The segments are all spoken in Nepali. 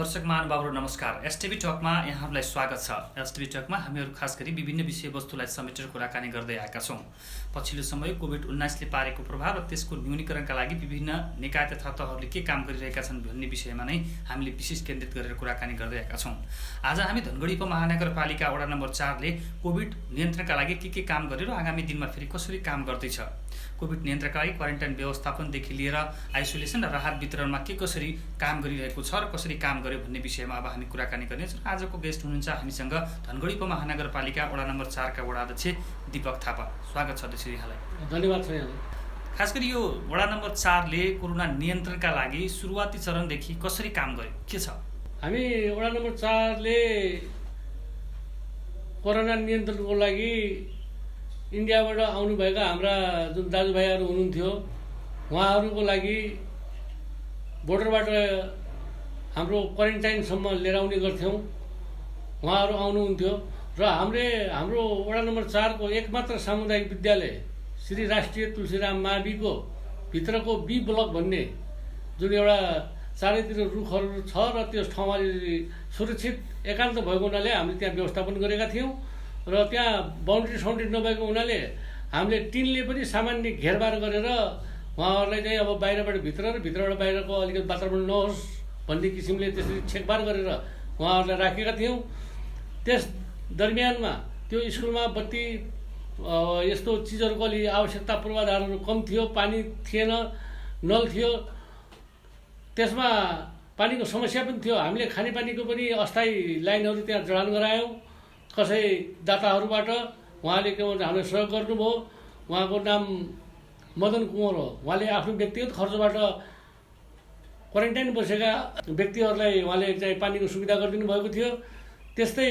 दर्शक महानुभावहरू नमस्कार। एसटिभी टकमा यहाँहरूलाई स्वागत छ। एसटिभी टकमा हामीहरू खास गरी विभिन्न विषयवस्तुलाई समेटेर कुराकानी गर्दै आएका छौँ। पछिल्लो समय कोभिड-19ले पारेको प्रभाव र त्यसको न्यूनीकरणका लागि विभिन्न निकाय तथा तहहरूले के काम गरिरहेका छन् भन्ने विषयमा नै हामीले विशेष केन्द्रित गरेर कुराकानी गर्दै आएका छौँ। आज हामी धनगढी उपमहानगरपालिका वडा नम्बर 4 ले कोभिड नियन्त्रणका लागि के काम गरेर आगामी दिनमा फेरि कसरी काम गर्दैछ, कोभिड नियन्त्रणका लागि क्वारेन्टाइन व्यवस्थापनदेखि लिएर आइसोलेसन र राहत वितरणमा के कसरी काम गरिरहेको छ र कसरी काम गर्यो भन्ने विषयमा अब हामी कुराकानी गर्नेछौँ। आजको गेस्ट हुनुहुन्छ हामीसँग धनगढी उपमहानगरपालिका वडा नम्बर 4 का वडा अध्यक्ष दीपक थापा। स्वागत छ अध्यक्ष यहाँलाई। धन्यवाद छ यहाँलाई। खास गरी यो वडा नम्बर 4 ले कोरोना नियन्त्रणका लागि सुरुवाती चरणदेखि कसरी काम गर्यो, के छ? हामी वडा नम्बर 4 ले कोरोना नियन्त्रणको लागि इन्डियाबाट आउनुभएका हाम्रा जुन दाजुभाइहरू हुनुहुन्थ्यो उहाँहरूको लागि बोर्डरबाट हाम्रो क्वारेन्टाइनसम्म लिएर आउने गर्थ्यौँ। उहाँहरू आउनुहुन्थ्यो र हाम्रो वडा नम्बर 4 को एकमात्र सामुदायिक विद्यालय श्री राष्ट्रिय तुलसीराम माविको भित्रको बी ब्लक भन्ने जुन एउटा चारैतिर रुखहरू छ र त्यस ठाउँमा सुरक्षित एकान्त भएको हुनाले हामीले त्यहाँ व्यवस्थापन गरेका थियौँ र त्यहाँ बााउन्ड्री नभएको हुनाले हामीले टिनले पनि सामान्य घेरबार गरेर उहाँहरूलाई चाहिँ अब बाहिरबाट भित्र र भित्रबाट बाहिरको अलिकति वातावरण नहोस् भन्ने किसिमले त्यसरी छेकबार गरेर उहाँहरूलाई राखेका थियौँ। त्यस दरमियानमा त्यो स्कुलमा बत्ती यस्तो चिजहरूको अलि आवश्यकता पूर्वाधारहरू कम थियो, पानी थिएन, नल थियो, त्यसमा पानीको समस्या पनि थियो। हामीले खानेपानीको पनि अस्थायी लाइनहरू त्यहाँ जडान गरायौँ कसै दाताहरूबाट। उहाँले के भन्छ हामीलाई सहयोग गर्नुभयो। उहाँको नाम मदन कुँवर हो। उहाँले आफ्नो व्यक्तिगत खर्चबाट क्वारेन्टाइन बसेका व्यक्तिहरूलाई उहाँले चाहिँ पानीको सुविधा गरिदिनु भएको थियो। त्यस्तै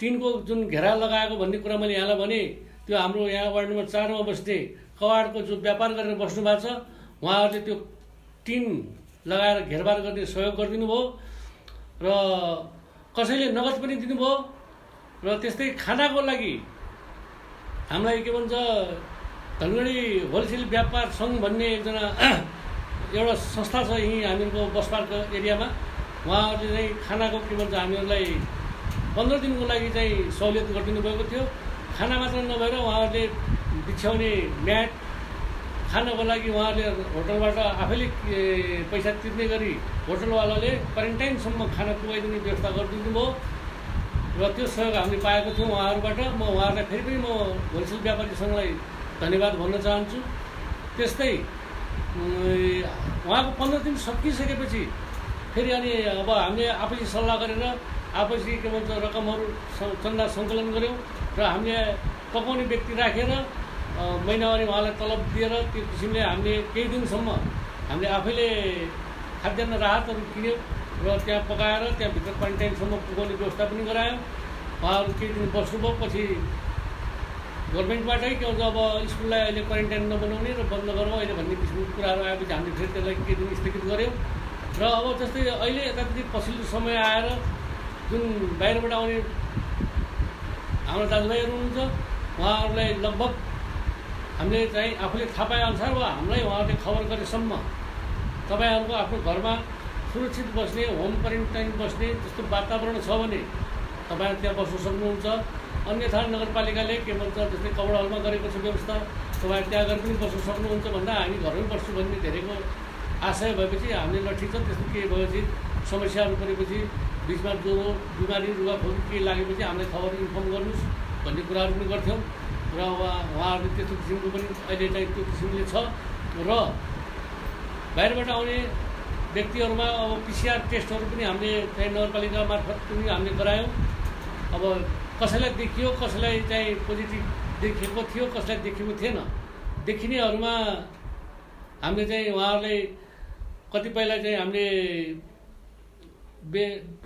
टिनको जुन घेरा लगाएको भन्ने कुरा मैले यहाँलाई भने, त्यो हाम्रो यहाँ वार्ड नम्बर 4 मा बस्ने कवाडको जो व्यापार गरेर बस्नु भएको छ उहाँहरूले त्यो टिन लगाएर घेरबार गर्ने सहयोग गरिदिनु भयो र कसैले नगद पनि दिनुभयो। र त्यस्तै खानाको लागि हामीलाई के भन्छ धनगढी होलसेल व्यापार सङ्घ भन्ने एकजना एउटा संस्था छ यहीँ हामीहरूको बसपार्क एरियामा। उहाँहरूले चाहिँ खानाको के भन्छ हामीहरूलाई 15 दिनको लागि चाहिँ सहुलियत गरिदिनु भएको थियो। खाना मात्र नभएर उहाँहरूले बिछ्याउने म्याट खानको लागि उहाँहरूले होटलबाट आफैले पैसा तिर्ने गरी होटलवालाले क्वारेन्टाइनसम्म खाना पुगाइदिने व्यवस्था गरिदिनु भयो र त्यो सहयोग हामीले पाएको थियौँ उहाँहरूबाट। म उहाँहरूलाई फेरि पनि म होलसेल व्यापारी सङ्घलाई धन्यवाद भन्न चाहन्छु। त्यस्तै उहाँको 15 दिन सकिसकेपछि फेरि अनि अब हामीले आफैले सल्लाह गरेर आफैले के भन्छ रकमहरू चन्दा सङ्कलन गऱ्यौँ र हामीले पकाउने व्यक्ति राखेर महिनावारी उहाँलाई तलब दिएर त्यो किसिमले हामीले केही दिनसम्म हामीले आफैले खाद्यान्न राहतहरू किन्यौँ र त्यहाँ पकाएर त्यहाँभित्र क्वारेन्टाइनसम्म पुगाउने व्यवस्था पनि गरायौँ। उहाँहरू केही दिन बस्नुभयो। पछि गभर्मेन्टबाटै के भन्छ अब स्कुललाई अहिले क्वारेन्टाइन नबनाउने र बन्द गरौँ अहिले भन्ने किसिमको कुराहरू आएपछि हामीले फेरि त्यसलाई केही दिन स्थगित गऱ्यौँ। र अब जस्तै अहिले यतापट्टि पछिल्लो समय आएर जुन बाहिरबाट आउने हाम्रो दाजुभाइहरू हुनुहुन्छ उहाँहरूलाई लगभग हामीले चाहिँ आफूले थाहा पाएअनुसार वा हामीलाई उहाँहरूले खबर गरेसम्म तपाईँहरूको आफ्नो घरमा सुरक्षित बस्ने, होम क्वारेन्टाइन बस्ने जस्तो वातावरण छ भने तपाईँहरू त्यहाँ बस्न सक्नुहुन्छ। अन्यथा नगरपालिकाले के भन्छ जस्तै कवडा हलमा गरेको छ व्यवस्था, तपाईँहरू त्यहाँ गएर पनि बस्न सक्नुहुन्छ भन्दा हामी घरमै बस्छु भन्ने धेरैको आशय भएपछि हामीले ल ठिक छ, त्यस्तो के भएपछि समस्याहरू परेपछि बिचमा ज्वरो बिमारी रुगाखोकी के लागेपछि हामीलाई खबर इन्फर्म गर्नुहोस् भन्ने कुराहरू पनि गर्थ्यौँ र उहाँहरूले त्यस्तो किसिमको पनि अहिले चाहिँ त्यो किसिमले छ। र बाहिरबाट आउने व्यक्तिहरूमा अब PCR टेस्टहरू पनि हामीले चाहिँ नगरपालिका मार्फत पनि हामीले गरायौँ। अब कसैलाई देखियो, कसैलाई चाहिँ पोजिटिभ देखिएको थियो, कसैलाई देखिएको थिएन। देखिनेहरूमा हामीले चाहिँ उहाँहरूलाई कतिपयलाई चाहिँ हामीले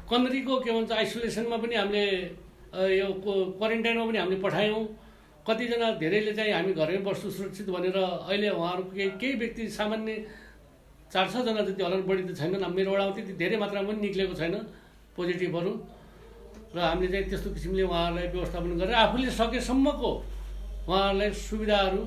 कन्द्रीको के भन्छ आइसोलेसनमा पनि हामीले यो क्वारेन्टाइनमा पनि हामीले पठायौँ। कतिजना धेरैले चाहिँ हामी घरमै बस्छु सुरक्षित भनेर अहिले उहाँहरू केही व्यक्ति सामान्य 4-6 जना जति होला, बढी त छैनन्। मेरो वडामा त्यति धेरै मात्रामा पनि निक्लेको छैन पोजिटिभहरू र हामीले चाहिँ त्यस्तो किसिमले उहाँहरूलाई व्यवस्थापन गरेर आफूले सकेसम्मको उहाँहरूलाई सुविधाहरू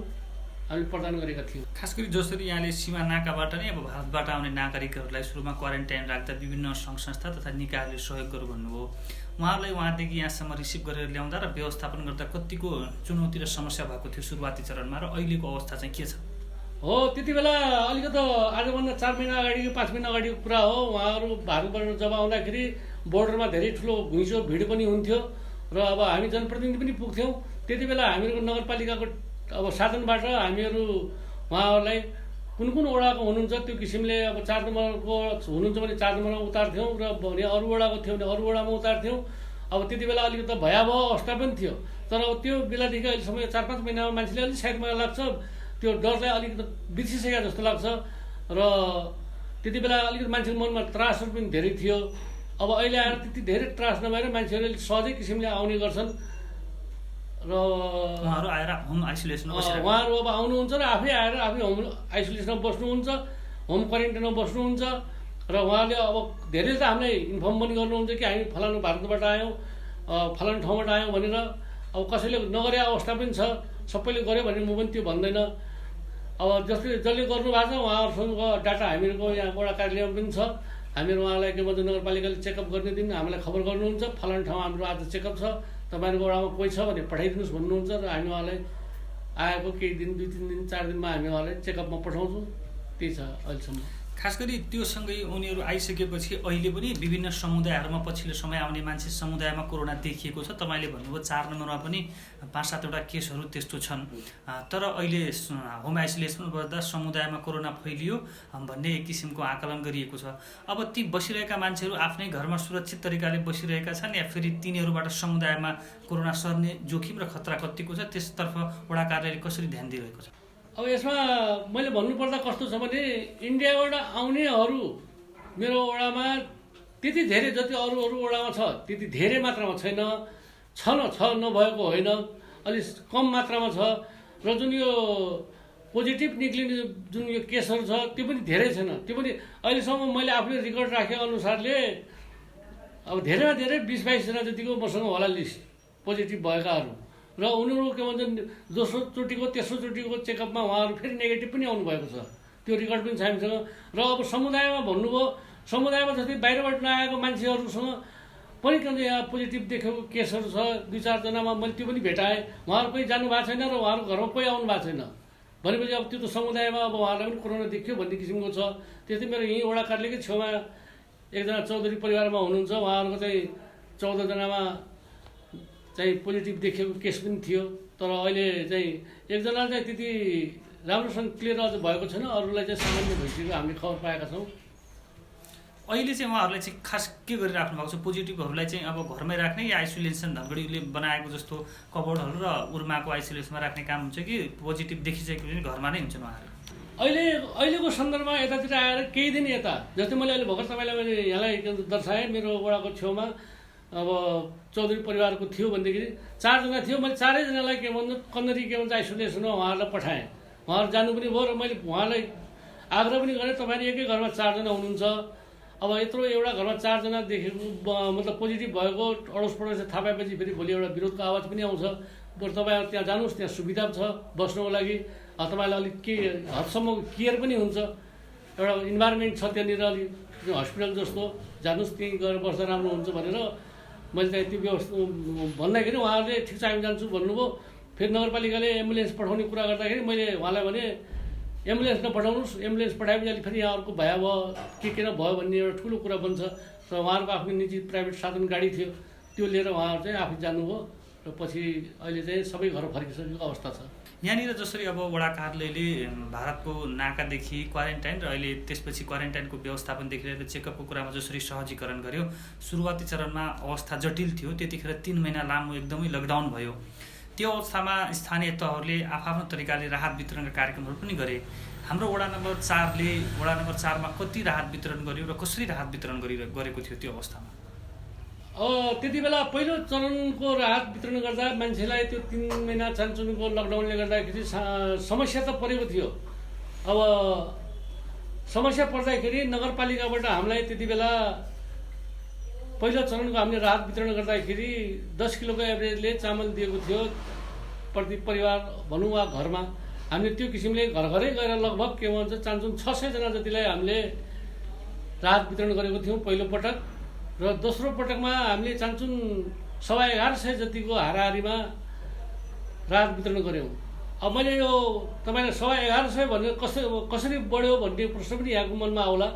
हामीले प्रदान गरेका थियौँ। खास गरी जसरी यहाँले सीमा नाकाबाट नै अब भारतबाट आउने नागरिकहरूलाई सुरुमा क्वारेन्टाइन राख्दा विभिन्न सङ्घ संस्था तथा निकायहरूले सहयोग गर्नु भन्नुभयो, उहाँहरूलाई वहाँदेखि यहाँसम्म रिसिभ गरेर ल्याउँदा र व्यवस्थापन गर्दा कतिको चुनौती र समस्या भएको थियो सुरुवाती चरणमा, र अहिलेको अवस्था चाहिँ के छ? हो, त्यति बेला अलिकति आजभन्दा 4 महिना अगाडि 5 महिना अगाडिको कुरा हो। उहाँहरू भारतबाट जब आउँदाखेरि बोर्डरमा धेरै ठुलो घुइँचो भिड पनि हुन्थ्यो र अब हामी जनप्रतिनिधि पनि पुग्थ्यौँ। त्यति बेला हामीहरूको नगरपालिकाको अब साधनबाट हामीहरू उहाँहरूलाई कुन कुन वडाको हुनुहुन्छ त्यो किसिमले अब 4 नम्बरको हुनुहुन्छ भने 4 नम्बरमा उतार्थ्यौँ र भने अरू वडाको थियो भने अरू वडामा उतार्थ्यौँ। अब त्यति बेला अलिकति भयावह अवस्था पनि थियो, तर अब त्यो बेलादेखि अहिलेसम्म 4-5 महिनामा मान्छेले अलिक सायद मलाई लाग्छ त्यो डरलाई अलिकति बिर्सिसकेको जस्तो लाग्छ र त्यति बेला अलिकति मान्छेको मनमा त्रासहरू पनि धेरै थियो। अब अहिले आएर त्यति धेरै त्रास नभएर मान्छेहरूले सहजै किसिमले आउने गर्छन् र उहाँहरू आएर होम आइसोलेसनमा बसिरहेको उहाँहरू अब आउनुहुन्छ र आफै आएर आफै होम आइसोलेसनमा बस्नुहुन्छ, होम क्वारेन्टाइनमा बस्नुहुन्छ र उहाँले अब धेरै त हामीलाई इन्फर्म पनि गर्नुहुन्छ कि हामी फलानु भारतबाट आयौँ, फलानु ठाउँबाट आयौँ भनेर। अब कसैले नगरे अवस्था पनि छ, सबैले गर्यो भने म पनि त्यो भन्दैन। अब जसले गर्नु भएको छ उहाँहरूसँग डाटा हामीहरूको यहाँ वडा कार्यालयमा पनि छ। हामीहरू उहाँलाई के भन्छ नगरपालिकाले चेकअप गर्ने दिन हामीलाई खबर गर्नुहुन्छ, फलानु ठाउँ हाम्रो आज चेकअप छ, तपाईँहरूको वडामा कोही छ भने पठाइदिनुहोस् भन्नुहुन्छ र हामी उहाँलाई आएको केही दिन 2-3 दिन 4 दिनमा हामी उहाँलाई चेकअपमा पठाउँछौँ। त्यही छ अहिलेसम्म। खास गरी त्योसँगै उनीहरू आइसकेपछि अहिले पनि विभिन्न समुदायहरूमा पछिल्लो समय आउने मान्छे समुदायमा कोरोना देखिएको छ। तपाईँले भन्नुभयो 4 नम्बरमा पनि 5-7वटा केसहरू त्यस्तो छन्, तर अहिले होम आइसोलेसन गर्दा समुदायमा कोरोना फैलियो भन्ने एक किसिमको आकलन गरिएको छ। अब ती बसिरहेका मान्छेहरू आफ्नै घरमा सुरक्षित तरिकाले बसिरहेका छन् या फेरि तिनीहरूबाट समुदायमा कोरोना सर्ने जोखिम र खतरा कतिको छ, त्यसतर्फ वडा कार्यालयले कसरी ध्यान दिइरहेको छ? अब यसमा मैले भन्नुपर्दा कस्तो छ भने इन्डियाबाट आउनेहरू मेरो वडामा त्यति धेरै जति अरू वडामा छ त्यति धेरै मात्रामा छैन, छ नभएको होइन, अलिक कम मात्रामा छ र जुन यो पोजिटिभ निक्लिने जुन यो केसहरू छ त्यो पनि धेरै छैन। त्यो पनि अहिलेसम्म मैले आफूले रेकर्ड राखे अनुसारले अब धेरैमा धेरै 20-22 जना जतिको मसँग होला लिस्ट पोजिटिभ भएकाहरू र उनीहरू के भन्छ दोस्रो चोटिको तेस्रो चोटिको चेकअपमा उहाँहरू फेरि नेगेटिभ पनि आउनुभएको छ। त्यो रेकर्ड पनि छ हामीसँग। र अब समुदायमा भन्नुभयो, समुदायमा जस्तै बाहिरबाट नआएको मान्छेहरूसँग पनि के भन्छ यहाँ पोजिटिभ देखेको केसहरू छ 2-4 जनामा मैले त्यो पनि भेटाएँ। उहाँहरू कोही जानु भएको छैन र उहाँहरू घरमा कोही आउनु भएको छैन भनेपछि अब त्यो त समुदायमा अब उहाँहरूलाई पनि कोरोना देखियो भन्ने किसिमको छ। त्यस्तै मेरो यहीँ वडा कार्यालयकै छेउमा एकजना चौधरी परिवारमा हुनुहुन्छ, उहाँहरूको चाहिँ 14 जनामा चाहिँ पोजिटिभ देखेको केस पनि थियो, तर अहिले चाहिँ एकजना चाहिँ त्यति राम्रोसँग क्लियर अझ भएको छैन, अरूलाई चाहिँ सामान्य भइसकेको हामीले खबर पाएका छौँ। अहिले चाहिँ उहाँहरूलाई चाहिँ खास के गरिराख्नु भएको छ? पोजिटिभहरूलाई चाहिँ अब घरमै राख्ने या आइसोलेसन धनगढीले बनाएको जस्तो कबोर्डहरू र उर्माको आइसोलेसनमा राख्ने काम हुन्छ कि पोजिटिभ देखिसकेपछि घरमा नै हुन्छन् उहाँहरू? अहिलेको सन्दर्भमा यतातिर आएर केही दिन यता जस्तै मैले अहिले भर्खर तपाईँलाई मैले यहाँलाई दर्शाएँ मेरो वडाको छेउमा अब चौधरी परिवारको थियो भनेदेखि 4 जना थियो। मैले 4 जनालाई के भन्छ कन्नरी के भन्छ आइसोलेसनमा उहाँहरूलाई पठाएँ। उहाँहरू जानु पनि भयो र मैले उहाँलाई आग्रह पनि गरेँ तपाईँ एकै घरमा 4 जना हुनुहुन्छ, अब यत्रो एउटा घरमा 4 जना देखेको मतलब पोजिटिभ भएको अडोस पडोसले थाहा पाएपछि फेरि भोलि एउटा विरोधको आवाज पनि आउँछ। बरु तपाईँ त्यहाँ जानुहोस्, त्यहाँ सुविधा छ बस्नुको लागि, तपाईँलाई अलिक के हदसम्म केयर पनि हुन्छ, एउटा इन्भाइरोमेन्ट छ त्यहाँनिर अलिक हस्पिटल जस्तो, जानुहोस् त्यहीँ गएर बस्दा राम्रो हुन्छ भनेर मैले चाहिँ त्यो व्यवस्था भन्दाखेरि उहाँहरूले ठिक छ हामी जान्छु भन्नुभयो। फेरि नगरपालिकाले एम्बुलेन्स पठाउने कुरा गर्दाखेरि मैले उहाँलाई भने एम्बुलेन्स नपठाउनुहोस्, एम्बुलेन्स पठाएपछि अहिले फेरि यहाँहरूको भयावह के किन भयो भन्ने एउटा ठुलो कुरा बन्छ र उहाँहरूको आफ्नो निजी प्राइभेट साधन गाडी थियो त्यो लिएर उहाँहरू चाहिँ आफै जानुभयो र पछि अहिले चाहिँ सबै घर फर्किसकेको अवस्था छ। यहाँनिर जसरी अब वडा कार्यालयले भारतको नाकादेखि क्वारेन्टाइन र अहिले त्यसपछि क्वारेन्टाइनको व्यवस्थापनदेखि लिएर चेकअपको कुरामा जसरी सहजीकरण गर्यो, सुरुवाती चरणमा अवस्था जटिल थियो, त्यतिखेर 3 महिना लामो एकदमै लकडाउन भयो। त्यो अवस्थामा स्थानीय तहहरूले आफ्नो तरिकाले राहत वितरणका कार्यक्रमहरू पनि गरे। हाम्रो वडा नम्बर 4मा कति राहत वितरण गर्यो र कसरी राहत वितरण गरेको थियो त्यो अवस्थामा? त्यति बेला पहिलो चरणको राहत वितरण गर्दा मान्छेलाई त्यो 3 महिना चान्चुनको लकडाउनले गर्दाखेरि समस्या त परेको थियो। अब समस्या पर्दाखेरि नगरपालिकाबाट हामीलाई त्यति बेला पहिलो चरणको हामीले राहत वितरण गर्दाखेरि 10 किलोको एभरेजले चामल दिएको थियो प्रति परिवार भनौँ वा घरमा। हामीले त्यो किसिमले घर घरै गएर लगभग के भन्छ चान्चुन 600 जना जतिलाई हामीले राहत वितरण गरेको थियौँ पहिलो पटक। र दोस्रो पटकमा हामीले चान्चुन 1150 जतिको हाराहारीमा राहत वितरण गऱ्यौँ। अब मैले यो तपाईँलाई 1150 भनेर कसरी बढ्यो भन्ने प्रश्न पनि यहाँको मनमा आउला।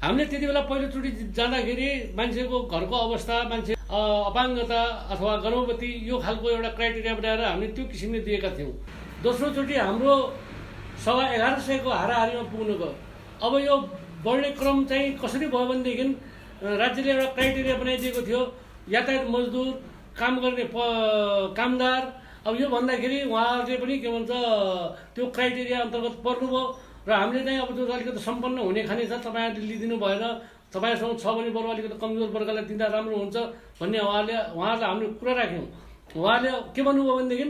हामीले त्यति बेला पहिलोचोटि जाँदाखेरि मान्छेको घरको अवस्था, मान्छे अपाङ्गता अथवा गर्भवती यो खालको एउटा क्राइटेरिया बनाएर हामीले त्यो किसिमले दिएका थियौँ। दोस्रोचोटि हाम्रो 1150 को हाराहारीमा पुग्नु गयो। अब यो बढ्ने क्रम चाहिँ कसरी भयो भनेदेखि राज्यले एउटा क्राइटेरिया बनाइदिएको थियो, यातायात मजदुर, काम गर्ने कामदार। अब यो भन्दाखेरि उहाँहरूले पनि के भन्छ त्यो क्राइटेरिया अन्तर्गत पर्नुभयो र हामीले चाहिँ अब त्यो अलिकति सम्पन्न हुने खाने छ, तपाईँहरूले लिइदिनु भएन, तपाईँसँग छ भने बरु अलिकति कमजोर वर्गलाई दिँदा राम्रो हुन्छ भन्ने उहाँहरूलाई हामीले कुरा राख्यौँ। उहाँले के भन्नुभयो भनेदेखि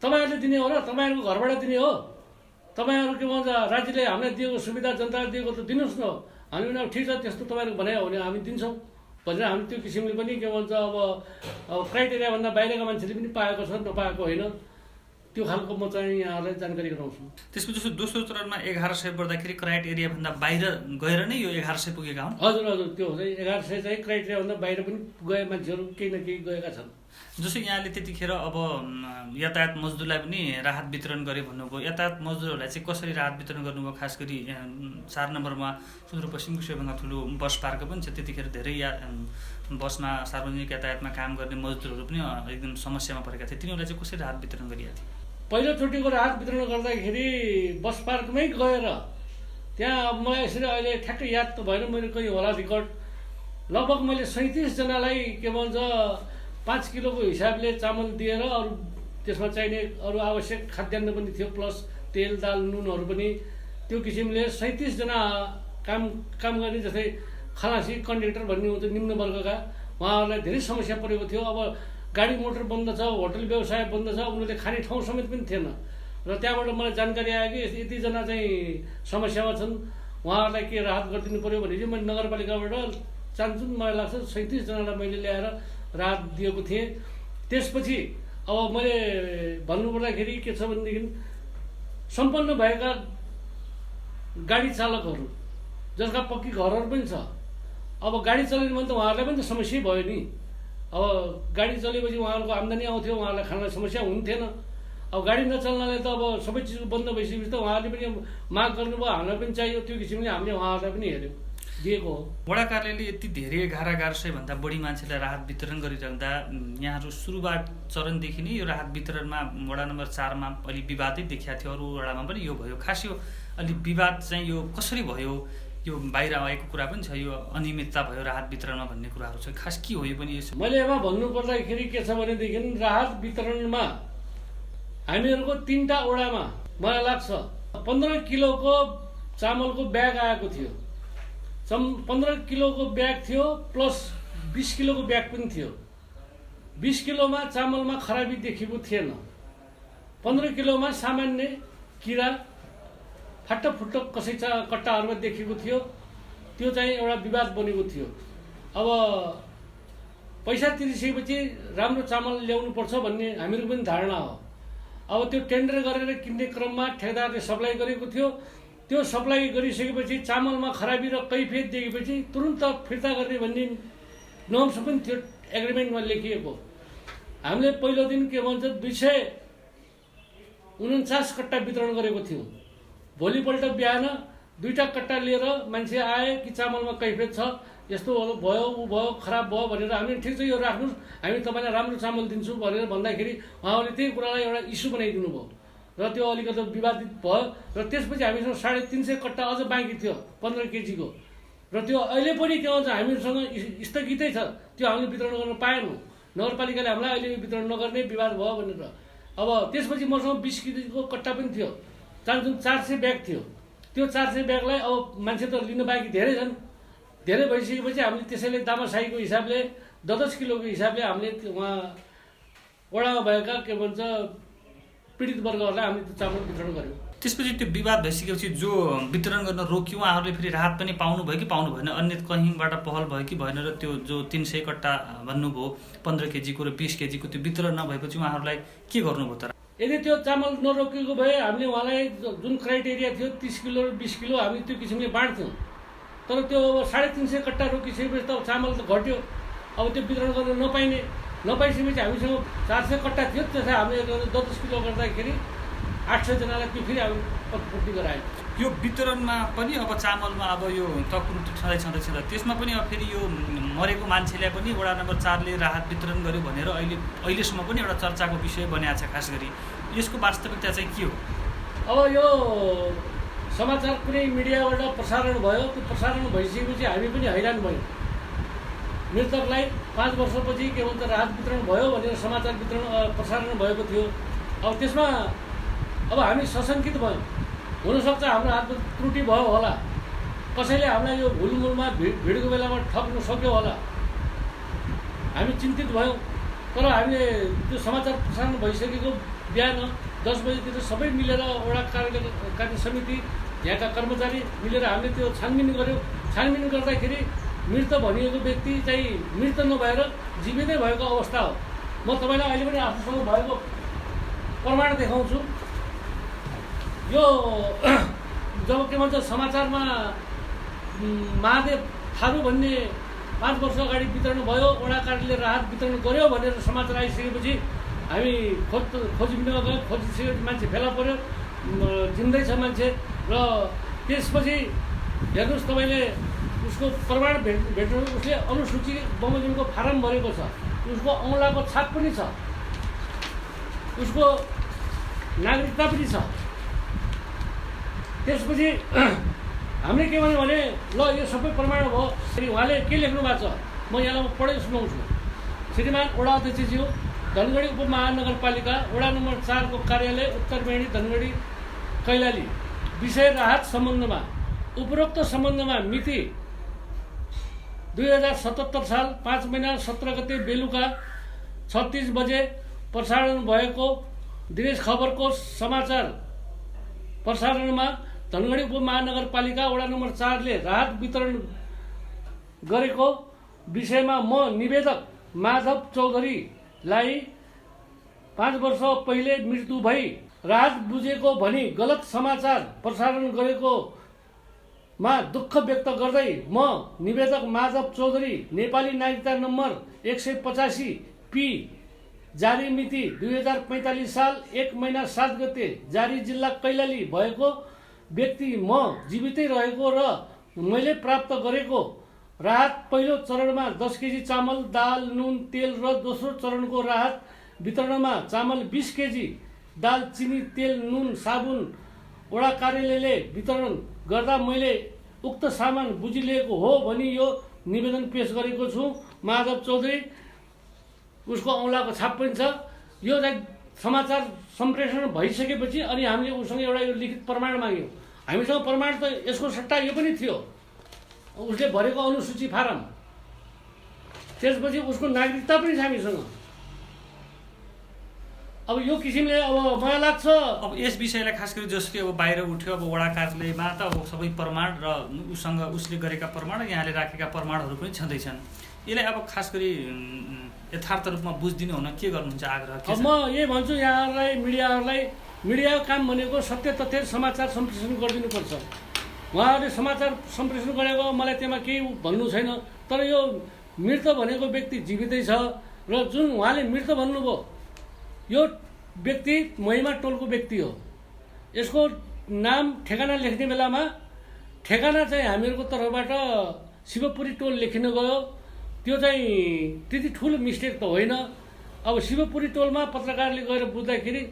तपाईँहरूले दिने हो र तपाईँहरूको घरबाट दिने हो, तपाईँहरू के भन्छ राज्यले हामीलाई दिएको सुविधा जनताले दिएको त दिनुहोस् न। हामी पनि अब ठिक छ त्यस्तो तपाईँहरूको भनाइ हो भने हामी दिन्छौँ भनेर हामी त्यो किसिमले पनि के भन्छ अब क्राइटेरियाभन्दा बाहिरका मान्छेले पनि पाएको छ, नपाएको होइन, त्यो खालको म चाहिँ यहाँहरूलाई जानकारी गराउँछु। त्यसपछि दोस्रो चरणमा 1100 बढ्दाखेरि क्राइटेरियाभन्दा बाहिर गएर नै यो 1100 पुगेका हुन्? हजुर हजुर, त्यो चाहिँ 1100 चाहिँ क्राइटेरियाभन्दा बाहिर पनि गए मान्छेहरू केही न केही गएका छन्। जस्तो यहाँले त्यतिखेर अब यातायात मजदुरलाई पनि राहत वितरण गरे भन्नुभयो। यातायात मजदुरहरूलाई चाहिँ कसरी राहत वितरण गर्नुभयो? खास गरी 4 नम्बरमा सुदूरपश्चिमको सबैभन्दा ठुलो बस पार्क पनि छ, त्यतिखेर धेरै बसमा सार्वजनिक यातायातमा काम गर्ने मजदुरहरू पनि एकदम समस्यामा परेका थिए। तिनीहरूलाई चाहिँ कसरी राहत वितरण गरिएको थियो? पहिलोचोटिको राहत वितरण गर्दाखेरि बस पार्कमै गएर त्यहाँ अब मलाई यसरी अहिले ठ्याक्कै याद त भएन, मैले कहीँ होला रिकर्ड, लगभग मैले 37 जनालाई के भन्छ 5 किलोको हिसाबले चामल दिएर अरू त्यसमा चाहिने अरू आवश्यक खाद्यान्न पनि थियो, प्लस तेल दाल नुनहरू पनि त्यो किसिमले 37 जना काम गर्ने, जस्तै खलासी कन्डक्टर भन्ने हुन्छ निम्न वर्गका, उहाँहरूलाई धेरै समस्या परेको थियो। अब गाडी मोटर बन्द छ, होटल व्यवसाय बन्द छ, उनीहरूले खाने ठाउँ समेत पनि थिएन। र त्यहाँबाट मलाई जानकारी आयो कि यतिजना चाहिँ समस्यामा छन्, उहाँहरूलाई के राहत गरिदिनु पऱ्यो भने चाहिँ मैले नगरपालिकाबाट चान्चुन मलाई लाग्छ 37 जनालाई मैले ल्याएर राहत दिएको थिएँ। त्यसपछि अब मैले भन्नुपर्दाखेरि के छ भनेदेखि सम्पन्न भएका गाडी चालकहरू जसका पक्की घरहरू पनि छ, अब गाडी चलाउने भने त उहाँहरूलाई पनि त समस्या भयो नि। अब गाडी चलेपछि उहाँहरूको आम्दानी आउँथ्यो, उहाँहरूलाई खाना समस्या हुन्थेन। अब गाडी नचल्नाले त अब सबै चिज बन्द भइसकेपछि त उहाँहरूले पनि माग गर्नुभयो, हामीलाई पनि चाहियो, त्यो किसिमले हामीले उहाँहरूलाई पनि हेऱ्यौँ, दिएको हो। वडा कार्यालयले यति धेरै 1100 भन्दा बढी मान्छेलाई राहत वितरण गरिरहँदा यहाँहरू सुरुवात चरणदेखि नै यो राहत वितरणमा वडा नम्बर 4 मा अलि विवादै देखिएको थियो, अरू वडामा पनि यो भयो। खास यो अलि विवाद चाहिँ यो कसरी भयो, यो बाहिर आएको कुरा पनि छ, यो अनियमितता भयो राहत वितरणमा भन्ने कुराहरू छ, खास के हो यो पनि? मैले यसमा भन्नुपर्दाखेरि के छ भनेदेखि राहत वितरणमा हामीहरूको 3टा वडामा मलाई लाग्छ 15 किलोको चामलको ब्याग आएको थियो। 15 किलोको ब्याग थियो प्लस 20 किलोको ब्याग पनि थियो। 20 किलोमा चामलमा खराबी देखिएको थिएन। 15 किलोमा सामान्य किरा फाटफुट्ट कसैका कट्टाहरूमा देखिएको थियो। त्यो चाहिँ एउटा विवाद बनेको थियो। अब पैसा तिरिसकेपछि राम्रो चामल ल्याउनुपर्छ भन्ने हामीहरूको पनि धारणा हो। अब त्यो टेन्डर गरेर किन्ने क्रममा ठेकेदारले सप्लाई गरेको थियो। त्यो सप्लाई गरिसकेपछि चामलमा खराबी र कैफियत देखेपछि तुरुन्त फिर्ता गर्ने भन्ने नर्म्स पनि थियो, एग्रिमेन्टमा लेखिएको। हामीले पहिलो दिन के भन्छ 249 कट्टा वितरण गरेको थियौँ। भोलिपल्ट बिहान 2टा कट्टा लिएर मान्छे आए कि चामलमा कैफियत छ, यस्तो भयो ऊ भयो खराब भयो भनेर हामीले ठिक छ यो राख्नुहोस्, हामी तपाईँलाई राम्रो चामल दिन्छौँ भनेर भन्दाखेरि उहाँहरूले त्यही कुरालाई एउटा इस्यु बनाइदिनु भयो र त्यो अलिकति विवादित भयो। र त्यसपछि हामीसँग 350 कट्टा अझ बाँकी थियो 15 केजीको। र त्यो अहिले पनि के भन्छ हामीसँग स्थगितै छ, त्यो हामीले वितरण गर्न पाएनौँ। नगरपालिकाले हामीलाई अहिले वितरण नगर्ने विवाद भयो भनेर। अब त्यसपछि मसँग 20 केजीको कट्टा पनि थियो, चान्चुन 400 ब्याग थियो। त्यो 400 ब्यागलाई अब मान्छे त लिन बाँकी धेरै छन्। धेरै भइसकेपछि हामीले त्यसैले दामासाहीको हिसाबले 10 किलोको हिसाबले हामीले उहाँ वडामा भएका के भन्छ पीडित वर्गहरूलाई हामीले त्यो चामल वितरण गऱ्यौँ। त्यसपछि त्यो विवाद भइसकेपछि जो वितरण गर्न रोक्यो उहाँहरूले फेरि राहत पनि पाउनु भयो कि पाउनु भएन, अन्य कहीँबाट पहल भयो कि भएन? र त्यो जो 300 कट्टा भन्नुभयो 15 केजीको र 20 केजीको त्यो वितरण नभएपछि उहाँहरूलाई के गर्नुभयो त? यदि त्यो चामल नरोकेको भए हामीले उहाँलाई जुन क्राइटेरिया थियो 30 किलो र 20 किलो हामी त्यो किसिमले बाँड्थ्यौँ। तर त्यो अब 350 कट्टा रोकिसकेपछि त चामल त घट्यो। अब त्यो वितरण गर्न नपाइसकेपछि हामीसँग 400 कट्टा थियो। त्यसलाई हामीले 10 किलो गर्दाखेरि 800 जनालाई त्यो फेरि हामी प्रतिपूर्ति गरायौँ। यो वितरणमा पनि अब चामलमा अब यो तकुरुटी छँदैछ त्यसमा पनि अब फेरि यो मरेको मान्छेलाई पनि वडा नम्बर 4 ले राहत वितरण गर्यो भनेर अहिलेसम्म पनि एउटा चर्चाको विषय बनिएको छ। खास गरी यसको वास्तविकता चाहिँ के हो? अब यो समाचार कुनै मिडियाबाट प्रसारण भयो, त्यो प्रसारण भइसकेपछि हामी पनि हैरान भयौँ। मृतकलाई 5 वर्षपछि के भन्छ राहत वितरण भयो भनेर समाचार प्रसारण भएको थियो। अब त्यसमा अब हामी सशङ्कित भयौँ। हुनसक्छ हाम्रो हातमा त्रुटि भयो होला, कसैले हामीलाई यो भुलमुलमा भिडको बेलामा ठग्न सक्यो होला, हामी चिन्तित भयौँ। तर हामीले त्यो समाचार प्रसारण भइसकेको बिहान 10 बजीतिर सबै मिलेर वडा कार्य समिति यहाँका कर्मचारी मिलेर हामीले त्यो छानबिन गऱ्यौँ। छानबिन गर्दाखेरि मृत भनिएको व्यक्ति चाहिँ मृत नभएर जीवितै भएको अवस्था हो। म तपाईँलाई अहिले पनि आफूसँग भएको प्रमाण देखाउँछु। यो जब के भन्छ समाचारमा महादेव थारू भन्ने 5 वर्ष अगाडि वितरण भयो, वडा कार्यालयले राहत वितरण गर्यो भनेर समाचार आइसकेपछि हामी खोजिबिन गयौँ। खोजिसकेपछि मान्छे फेला पर्यो, जिन्दै छ मान्छे। र त्यसपछि हेर्नुहोस् तपाईँले उसको प्रमाण भेट्नु, उसले अनुसूची बमोजिमको फारम भरेको छ, उसको औँलाको छाप पनि छ, उसको नागरिकता पनि छ। त्यसपछि हामीले के भन्यो भने ल यो सबै प्रमाण भयो। फेरि उहाँले के लेख्नु भएको छ म यहाँलाई पढेर सुनाउँछु। श्रीमान वडा अध्यक्षज्यू, धनगढी उपमहानगरपालिका वडा नम्बर 4 को कार्यालय उत्तरबेडी धनगढी कैलाली विषय राहत सम्बन्धमा उपरोक्त सम्बन्धमा मिति 2077 साल 5 महिना 17 गते बेलुका 36 बजे प्रसारण भएको दिनेश खबरको समाचार प्रसारणमा धनगढी उपमहानगरपालिका वडा नम्बर 4 ले राहत वितरण गरेको विषयमा म निवेदक माधव चौधरीलाई 5 वर्ष पहिले मृत्यु भई राहत बुझेको भनी गलत समाचार प्रसारण गरेकोमा दुःख व्यक्त गर्दै म निवेदक माधव चौधरी नेपाली नागरिकता नम्बर 185 पी जारी मिति 2045 साल 1 महिना 7 गते जारी जिल्ला कैलाली भएको व्यक्ति म जीवितै रहेको र मैले प्राप्त गरेको राहत पहिलो चरणमा 10 केजी चामल, दाल, नुन, तेल र दोस्रो चरणको राहत वितरणमा चामल 20 केजी, दाल, चिनी, तेल, नुन, साबुन वडा कार्यालयले वितरण गर्दा मैले उक्त सामान बुझिलिएको हो भनी यो निवेदन पेश गरेको छु। माधव चौधरी, उसको औँलाको छाप पनि छ। यो चाहिँ समाचार सम्प्रेषण भइसकेपछि अनि हामीले उसँग एउटा यो लिखित प्रमाण माग्यौँ। हामीसँग प्रमाण त यसको सट्टा यो पनि थियो, उसले भरेको अनुसूची फारम, त्यसपछि उसको नागरिकता पनि छ हामीसँग। अब यो किसिमले अब मलाई लाग्छ अब यस विषयलाई खास गरी जसरी अब बाहिर उठ्यो, अब वडा कार्यालयमा त अब सबै प्रमाण र उसले गरेका प्रमाण र यहाँले राखेका प्रमाणहरू पनि छँदैछन्। यसलाई अब खास गरी यथार्थ रूपमा बुझिदिनु हुन के गर्नुहुन्छ आग्रह? अब म यही भन्छु यहाँहरूलाई, मिडियाको काम भनेको सत्य तथ्य समाचार सम्प्रेषण गरिदिनुपर्छ। उहाँहरूले समाचार सम्प्रेषण गरेको मलाई त्यसमा केही भन्नु छैन। तर यो मृत भनेको व्यक्ति जीवितै छ र जुन उहाँले मृत भन्नुभयो यो व्यक्ति महिमा टोलको व्यक्ति हो। यसको नाम ठेगाना लेख्ने बेलामा ठेगाना चाहिँ हामीहरूको तर्फबाट शिवपुरी टोल लेखिन गयो। त्यो चाहिँ त्यति ठुलो मिस्टेक त होइन। अब शिवपुरी टोलमा पत्रकारले गएर बुझ्दाखेरि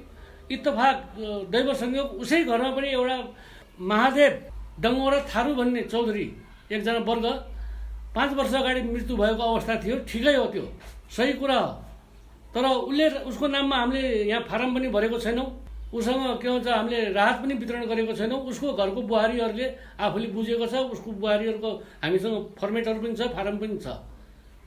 इत्तफाक दैव संयोग उसै घरमा पनि एउटा महादेव डङ्गोरा थारू भन्ने चौधरी एकजना वर्ग 5 वर्ष अगाडि मृत्यु भएको अवस्था थियो। ठिकै हो, त्यो सही कुरा हो। तर उसको नाममा हामीले यहाँ फारम पनि भरेको छैनौँ, उसँग के भन्छ हामीले राहत पनि वितरण गरेको छैनौँ। उसको घरको बुहारीहरूले आफूले बुझेको छ, उसको बुहारीहरूको हामीसँग फर्मेटहरू पनि छ, फारम पनि छ।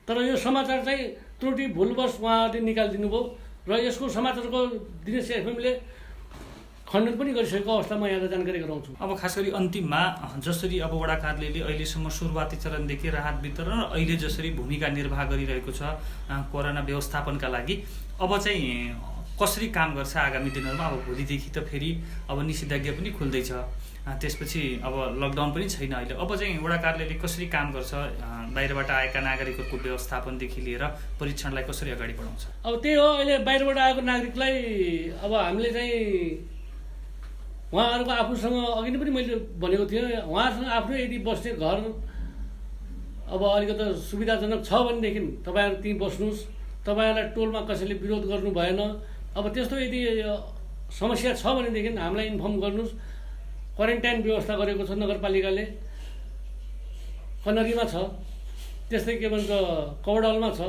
तर यो समाचार चाहिँ त्रुटि भुलवश उहाँहरूले निकालिदिनु भयो र यसको समाचारको दिनेश एफएमले खण्डन पनि गरिसकेको अवस्था म यहाँलाई जानकारी गराउँछु। अब खास गरी अन्तिममा जसरी अब वडा कार्यालयले अहिलेसम्म सुरुवाती चरणदेखि राहत वितरण र अहिले जसरी भूमिका निर्वाह गरिरहेको छ कोरोना व्यवस्थापनका लागि, अब चाहिँ कसरी काम गर्छ आगामी दिनहरूमा? अब भोलिदेखि त फेरि अब निषेधाज्ञा पनि खुल्दैछ, त्यसपछि अब लकडाउन पनि छैन अहिले। अब चाहिँ वडा कार्यालयले कसरी काम गर्छ? बाहिरबाट आएका नागरिकहरूको व्यवस्थापनदेखि लिएर परीक्षणलाई कसरी अगाडि बढाउँछ? अब त्यही हो, अहिले बाहिरबाट आएको नागरिकलाई अब हामीले चाहिँ उहाँहरूको आफूसँग अघि नै पनि मैले भनेको थिएँ, उहाँहरूसँग आफ्नो यदि बस्ने घर अब अलिकति सुविधाजनक छ भनेदेखि तपाईँहरू त्यहीँ बस्नुहोस्। तपाईँहरूलाई टोलमा कसैले विरोध गर्नु भएन। अब त्यस्तो यदि समस्या छ भनेदेखि हामीलाई इन्फर्म गर्नुहोस्। क्वारेन्टाइन व्यवस्था गरेको छ नगरपालिकाले, कनरीमा छ, त्यस्तै के भन्छ कौडालमा छ।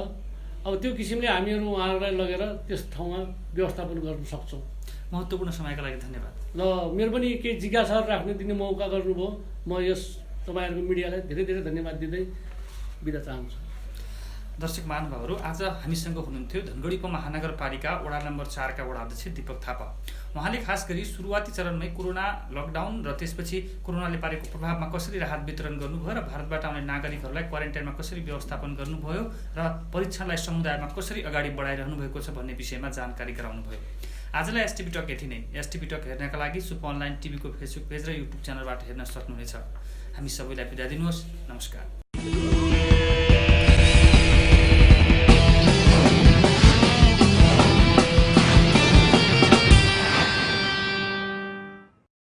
अब त्यो किसिमले हामीहरू उहाँहरूलाई लगेर त्यस ठाउँमा व्यवस्थापन गर्न सक्छौँ। महत्त्वपूर्ण समयका लागि धन्यवाद। ल मेरो पनि केही जिज्ञासाहरू राख्न दिने मौका गर्नुभयो। म यस तपाईँहरूको मिडियालाई धेरै धेरै धन्यवाद दिँदै बिदा चाहन्छु। दर्शक महानुभावहरू, आज हामीसँग हुनुहुन्थ्यो धनगढी उपमहानगरपालिका वडा नम्बर 4 का वडा अध्यक्ष दीपक थापा। उहाँले खास गरी सुरुवाती चरणमै कोरोना लकडाउन र त्यसपछि कोरोनाले पारेको प्रभावमा कसरी राहत वितरण गर्नुभयो र भारतबाट आउने नागरिकहरूलाई क्वारेन्टाइनमा कसरी व्यवस्थापन गर्नुभयो र परीक्षणलाई समुदायमा कसरी अगाडि बढाइरहनु भएको छ भन्ने विषयमा जानकारी गराउनुभयो। आजलाई एसटिभी टक यति नै। एसटिभी टक हेर्नका लागि सुप अनलाइन टिभीको फेसबुक पेज र युट्युब च्यानलबाट हेर्न सक्नुहुनेछ। हामी सबैलाई बिदा दिनुहोस्। नमस्कार।